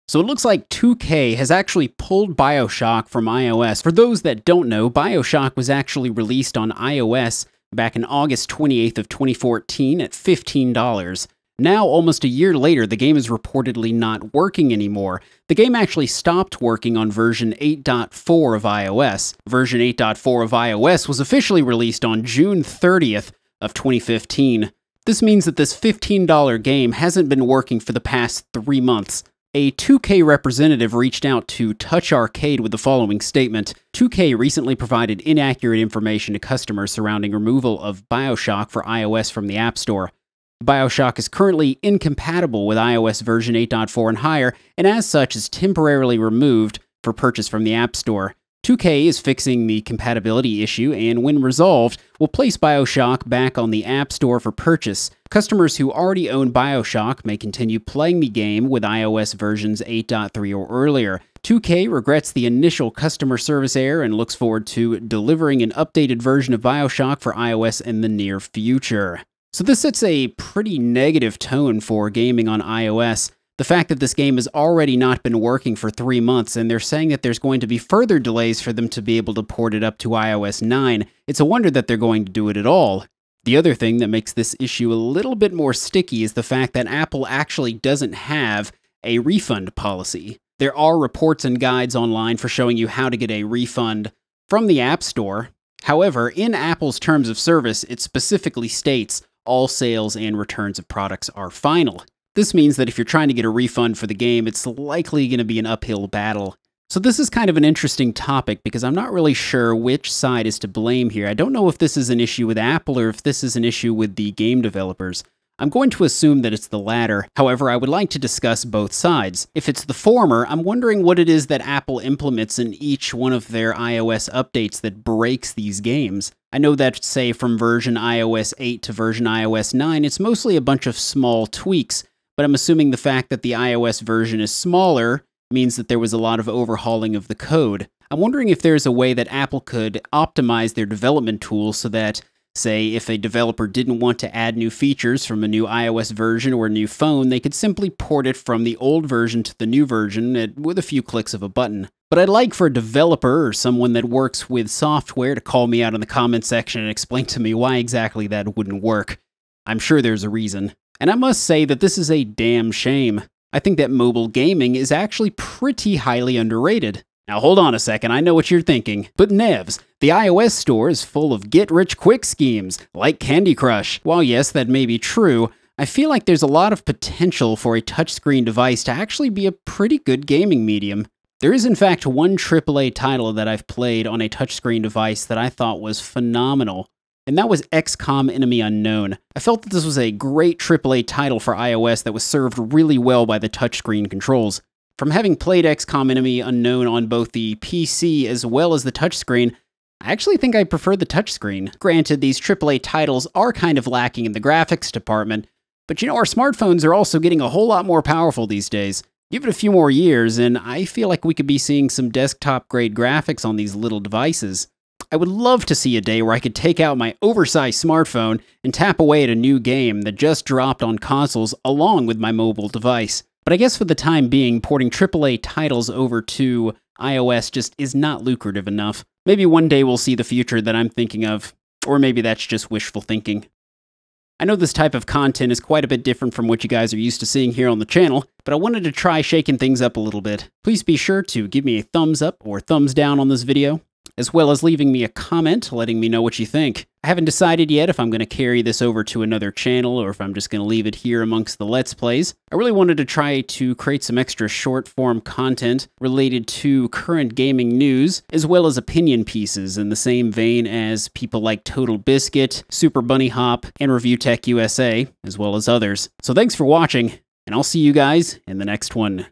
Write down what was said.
So it looks like 2K has actually pulled Bioshock from iOS. For those that don't know, Bioshock was actually released on iOS back in August 28th of 2014 at $15. Now, almost a year later, the game is reportedly not working anymore. The game actually stopped working on version 8.4 of iOS. Version 8.4 of iOS was officially released on June 30th of 2015. This means that this $15 game hasn't been working for the past 3 months. A 2K representative reached out to Touch Arcade with the following statement. 2K recently provided inaccurate information to customers surrounding removal of Bioshock for iOS from the App Store. Bioshock is currently incompatible with iOS version 8.4 and higher, and as such is temporarily removed for purchase from the App Store. 2K is fixing the compatibility issue, and when resolved, will place Bioshock back on the App Store for purchase. Customers who already own Bioshock may continue playing the game with iOS versions 8.3 or earlier. 2K regrets the initial customer service error and looks forward to delivering an updated version of Bioshock for iOS in the near future. So this sets a pretty negative tone for gaming on iOS. The fact that this game has already not been working for 3 months, and they're saying that there's going to be further delays for them to be able to port it up to iOS 9, it's a wonder that they're going to do it at all. The other thing that makes this issue a little bit more sticky is the fact that Apple actually doesn't have a refund policy. There are reports and guides online for showing you how to get a refund from the App Store. However, in Apple's terms of service, it specifically states all sales and returns of products are final. This means that if you're trying to get a refund for the game, it's likely going to be an uphill battle. So this is kind of an interesting topic because I'm not really sure which side is to blame here. I don't know if this is an issue with Apple or if this is an issue with the game developers. I'm going to assume that it's the latter. However, I would like to discuss both sides. If it's the former, I'm wondering what it is that Apple implements in each one of their iOS updates that breaks these games. I know that, say, from version iOS 8 to version iOS 9, it's mostly a bunch of small tweaks. But I'm assuming the fact that the iOS version is smaller means that there was a lot of overhauling of the code. I'm wondering if there's a way that Apple could optimize their development tools so that, say, if a developer didn't want to add new features from a new iOS version or a new phone, they could simply port it from the old version to the new version with a few clicks of a button. But I'd like for a developer or someone that works with software to call me out in the comments section and explain to me why exactly that wouldn't work. I'm sure there's a reason. And I must say that this is a damn shame. I think that mobile gaming is actually pretty highly underrated. Now hold on a second, I know what you're thinking. But Nevs, the iOS store is full of get-rich-quick schemes, like Candy Crush. While yes, that may be true, I feel like there's a lot of potential for a touchscreen device to actually be a pretty good gaming medium. There is in fact one AAA title that I've played on a touchscreen device that I thought was phenomenal. And that was XCOM Enemy Unknown. I felt that this was a great AAA title for iOS that was served really well by the touchscreen controls. From having played XCOM Enemy Unknown on both the PC as well as the touchscreen, I actually think I prefer the touchscreen. Granted, these AAA titles are kind of lacking in the graphics department, but you know, our smartphones are also getting a whole lot more powerful these days. Give it a few more years, and I feel like we could be seeing some desktop-grade graphics on these little devices. I would love to see a day where I could take out my oversized smartphone and tap away at a new game that just dropped on consoles along with my mobile device. But I guess for the time being, porting AAA titles over to iOS just is not lucrative enough. Maybe one day we'll see the future that I'm thinking of, or maybe that's just wishful thinking. I know this type of content is quite a bit different from what you guys are used to seeing here on the channel, but I wanted to try shaking things up a little bit. Please be sure to give me a thumbs up or thumbs down on this video, as well as leaving me a comment letting me know what you think. I haven't decided yet if I'm going to carry this over to another channel or if I'm just going to leave it here amongst the Let's Plays. I really wanted to try to create some extra short-form content related to current gaming news, as well as opinion pieces in the same vein as people like Total Biscuit, Super Bunny Hop, and Review Tech USA, as well as others. So thanks for watching, and I'll see you guys in the next one.